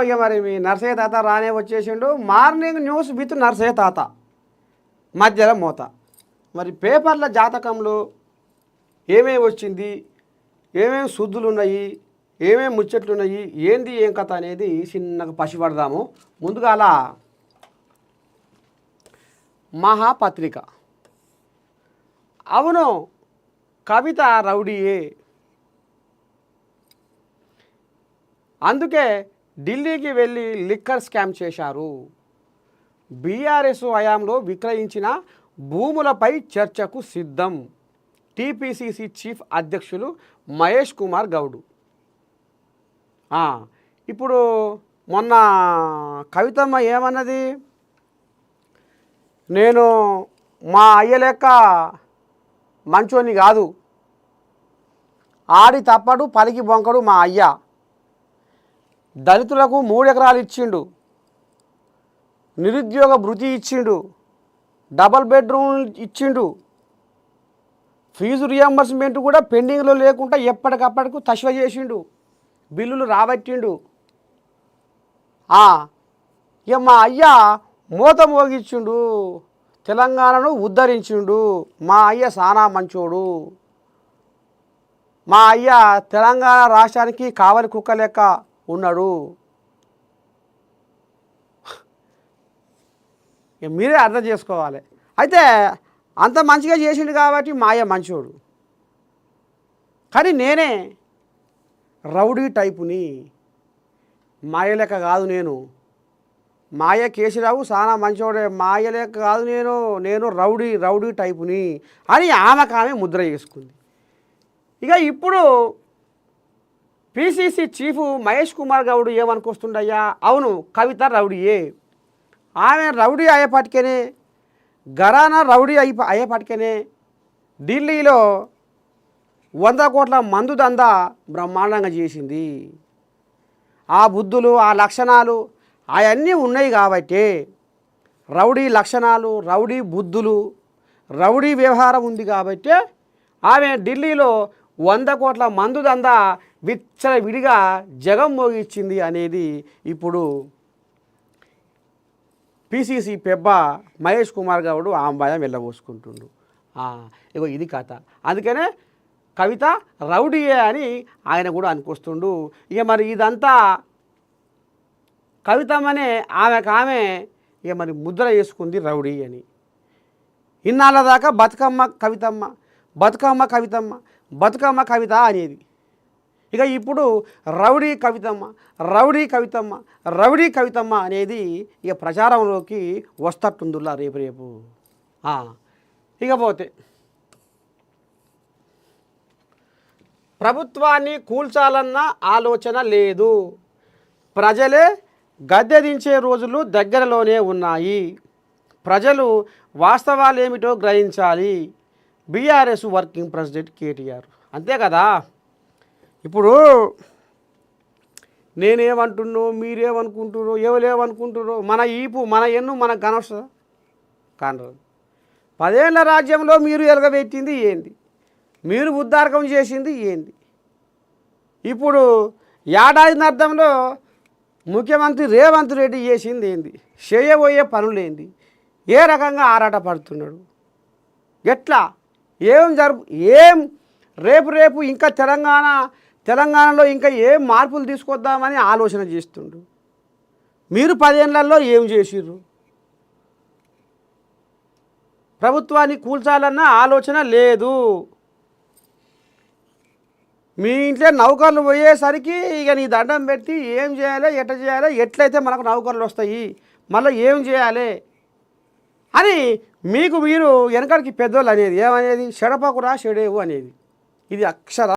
ఇక మరి మీ నర్సయ్య తాత రానే వచ్చేసిండు. మార్నింగ్ న్యూస్ విత్ నర్సయ్య తాత మధ్యలో మోత. మరి పేపర్ల జాతకంలో ఏమేమి వచ్చింది, ఏమేమి శుద్ధులు ఉన్నాయి, ఏమేమి ముచ్చట్లు ఉన్నాయి, ఏంది ఏం కథ అనేది చిన్నగా పసిపడదాము. ముందుగాల మహాపత్రిక. అవును, కవిత రౌడీయే, అందుకే ఢిల్లీకి వెళ్ళి లిక్కర్ స్కామ్ చేశారు. బీఆర్ఎస్ హయాంలో విక్రయించిన భూములపై చర్చకు సిద్ధం. టీపీసీసీ చీఫ్ అధ్యక్షులు మహేష్ కుమార్ గౌడ్. ఇప్పుడు మొన్న కవితమ్మ ఏమన్నది, నేను మా అయ్య లెక్క మంచోని కాదు, ఆడి తప్పడు పలికి బొంకడు మా అయ్య, దళితులకు 3 ఎకరాలు ఇచ్చిండు, నిరుద్యోగ భృతి ఇచ్చిండు, డబల్ బెడ్రూమ్ ఇచ్చిండు, ఫీజు రియంబర్స్మెంట్ కూడా పెండింగ్లో లేకుండా ఎప్పటికప్పటికి తశ్వ చేసిండు, బిల్లులు రాబట్టిండు. ఇక మా అయ్య మోత మోగిచ్చిండు, తెలంగాణను ఉద్ధరించిండు, మా అయ్య సానా మంచోడు, మా అయ్య తెలంగాణ రాష్ట్రానికి కావలి కుక్క లెక్క ఉన్నాడు. మీరే అర్థం చేసుకోవాలి. అయితే అంత మంచిగా చేసిండు కాబట్టి మా అయ్య మంచోడు. కానీ నేనే రౌడీ టైపుని, మాయ లెక్క కాదు నేను, మాయ కేసీరావు సానా మంచోడే, మాయ లెక్క కాదు నేను రౌడీ టైపుని అని ఆమె ముద్ర చేసుకుంది. ఇక ఇప్పుడు పీసీసీ చీఫ్ మహేష్ కుమార్ గౌడ్ ఏమనుకొస్తుండయ్యా, అవును కవిత రౌడీయే, ఆమె రౌడీ అయ్యేపటికనే, ఘరానా రౌడీ అయ్యేపటికనే ఢిల్లీలో 100 కోట్ల మందు దందా బ్రహ్మాండంగా చేసింది. ఆ బుద్ధులు, ఆ లక్షణాలు అవన్నీ ఉన్నాయి కాబట్టి, రౌడీ లక్షణాలు, రౌడీ బుద్ధులు, రౌడీ వ్యవహారం ఉంది కాబట్టి ఆమె ఢిల్లీలో 100 కోట్ల మందు దందా విడిగా జగం మోగిచ్చింది అనేది ఇప్పుడు పీసీసీ పెబ్బ మహేష్ కుమార్ గౌడ్ ఆంబాయం వెళ్ళబోసుకుంటుండు. ఇగో ఇది కథ. అందుకనే కవిత రౌడీయే అని ఆయన కూడా అనుకొస్తుండు. ఇక మరి ఇదంతా కవితమ్మనే ఆమె ఇక మరి ముద్ర వేసుకుంది రౌడీ అని. ఇన్నాళ్ళ దాకా బతుకమ్మ కవితమ్మ, బతుకమ్మ కవితమ్మ, బతుకమ్మ కవిత అనేది. ఇక ఇప్పుడు రౌడీ కవితమ్మ, రౌడీ కవితమ్మ, రౌడీ కవితమ్మ అనేది ఇక ప్రచారంలోకి వస్తట్టుందిలా రేపు. ఇకపోతే ప్రభుత్వాన్ని కూల్చాలన్న ఆలోచన లేదు, ప్రజలే గద్దె దించే రోజులు దగ్గరలోనే ఉన్నాయి, ప్రజలు వాస్తవాలేమిటో గ్రహించాలి. BRS working president KTR. అంతే కదా. ఇప్పుడు నేనేమంటున్నో, మీరేమనుకుంటున్నారో, ఎవరేమనుకుంటున్నారో, మన ఈపు మన ఎన్ను మనకు కనొస్తుందా? కానరాదు. 10 ఏళ్ల రాజ్యంలో మీరు ఎలగబెట్టింది ఏంది, మీరు ఉద్ధారకం చేసింది ఏంది? ఇప్పుడు ఏడాదిన్నర్థంలో ముఖ్యమంత్రి రేవంత్ రెడ్డి చేసింది ఏంది, చేయబోయే పనులేంది, ఏ రకంగా ఆరాట పడుతున్నాడు, ఎట్లా ఏం రేపు ఇంకా తెలంగాణలో ఇంకా ఏం మార్పులు తీసుకొద్దామని ఆలోచన చేస్తుండు. మీరు 10 ఏళ్లలో ఏం చేసిర్రు? ప్రభుత్వాన్ని కూల్చాలన్న ఆలోచన లేదు. మీ ఇంట్లో నౌకర్లు పోయేసరికి ఇక నీ దండం పెట్టి ఏం చేయాలి, ఎట్లా చేయాలి, ఎట్లయితే మనకు నౌకర్లు వస్తాయి, మళ్ళీ ఏం చేయాలి అని మీరు వెనకడికి పెద్దోళ్ళు అనేది ఏమనేది, చెడపకురా చెడేవు అనేది. ఇది అక్షర